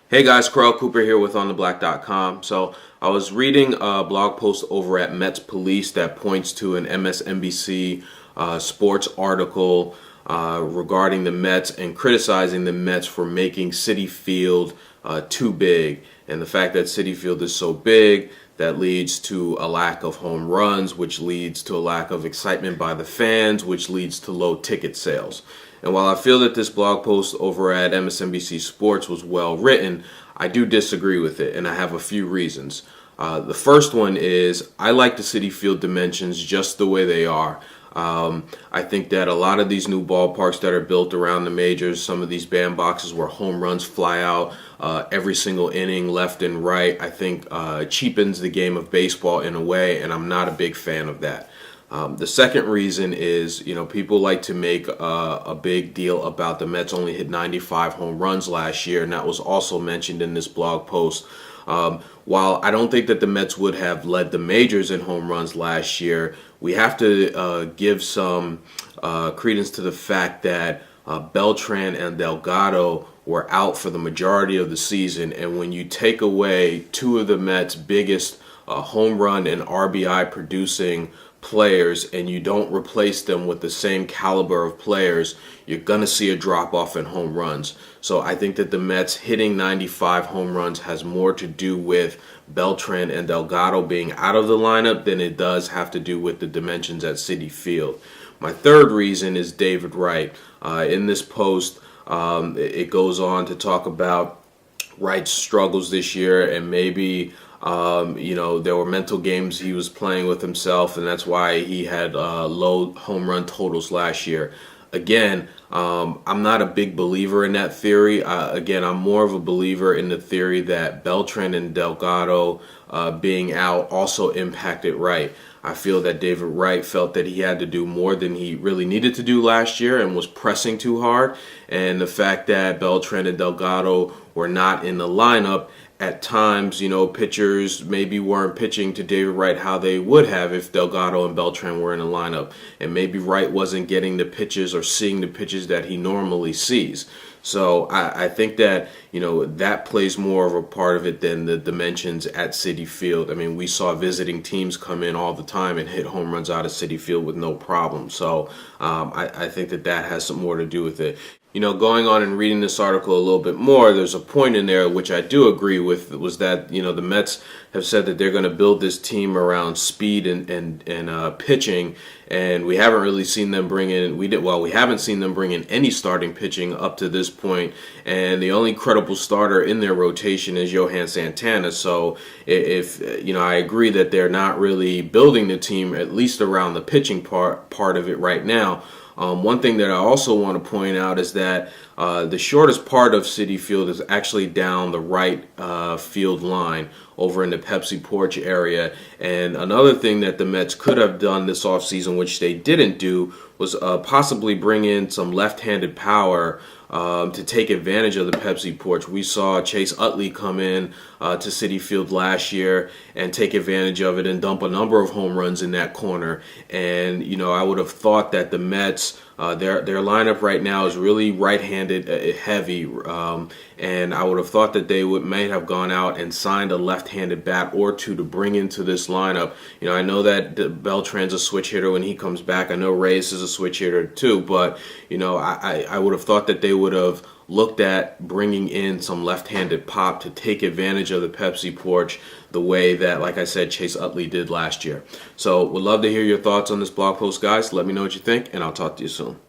Hey guys, Carl Cooper here with OnTheBlack.com. So I was reading a blog post over at Mets Police that points to an MSNBC sports article regarding the Mets and criticizing the Mets for making Citi Field too big. And the fact that Citi Field is so big, that leads to a lack of home runs, which leads to a lack of excitement by the fans, which leads to low ticket sales. And while I feel that this blog post over at MSNBC Sports was well written, I do disagree with it, and I have a few reasons. The first one is I like the Citi Field dimensions just the way they are. I think that a lot of these new ballparks that are built around the majors, some of these bandboxes where home runs fly out every single inning, left and right, I think cheapens the game of baseball in a way, and I'm not a big fan of that. The second reason is, people like to make a big deal about the Mets only hit 95 home runs last year, and that was also mentioned in this blog post. While I don't think that the Mets would have led the majors in home runs last year, we have to give some credence to the fact that Beltran and Delgado were out for the majority of the season, and when you take away two of the Mets' biggest home run and RBI producing players and you don't replace them with the same caliber of players, you're going to see a drop off in home runs. So I think that the Mets hitting 95 home runs has more to do with Beltran and Delgado being out of the lineup than it does have to do with the dimensions at Citi Field. My third reason is David Wright. In this post, it goes on to talk about Wright's struggles this year, and maybe there were mental games he was playing with himself, and that's why he had low home run totals last year. Again, I'm not a big believer in that theory. I'm more of a believer in the theory that Beltran and Delgado being out also impacted Wright. I feel that David Wright felt that he had to do more than he really needed to do last year and was pressing too hard. And the fact that Beltran and Delgado were not in the lineup at times, pitchers maybe weren't pitching to David Wright how they would have if Delgado and Beltran were in the lineup. And maybe Wright wasn't getting the pitches or seeing the pitches that he normally sees. So I think that, that plays more of a part of it than the dimensions at Citi Field. I mean, we saw visiting teams come in all the time and hit home runs out of Citi Field with no problem. So I think that has some more to do with it. Going on and reading this article a little bit more, there's a point in there which I do agree with, was that, the Mets have said that they're going to build this team around speed and pitching, and we haven't really seen them bring in, we haven't seen them bring in any starting pitching up to this point, and the only credible starter in their rotation is Johan Santana. So if I agree that they're not really building the team, at least around the pitching part of it right now. One thing that I also want to point out is that the shortest part of Citi Field is actually down the right field line over in the Pepsi Porch area. And another thing that the Mets could have done this offseason, which they didn't do, was possibly bring in some left-handed power to take advantage of the Pepsi Porch. We saw Chase Utley come in to Citi Field last year and take advantage of it and dump a number of home runs in that corner. And, I would have thought that the Mets, their lineup right now is really right-handed heavy, and I would have thought that they may have gone out and signed a left-handed bat or two to bring into this lineup. I know that Beltran's a switch hitter when he comes back. I know Reyes is a switch hitter too, but I would have thought that they would have looked at bringing in some left-handed pop to take advantage of the Pepsi Porch the way that, like I said, Chase Utley did last year. So would love to hear your thoughts on this blog post, guys. Let me know what you think, and I'll talk to you soon.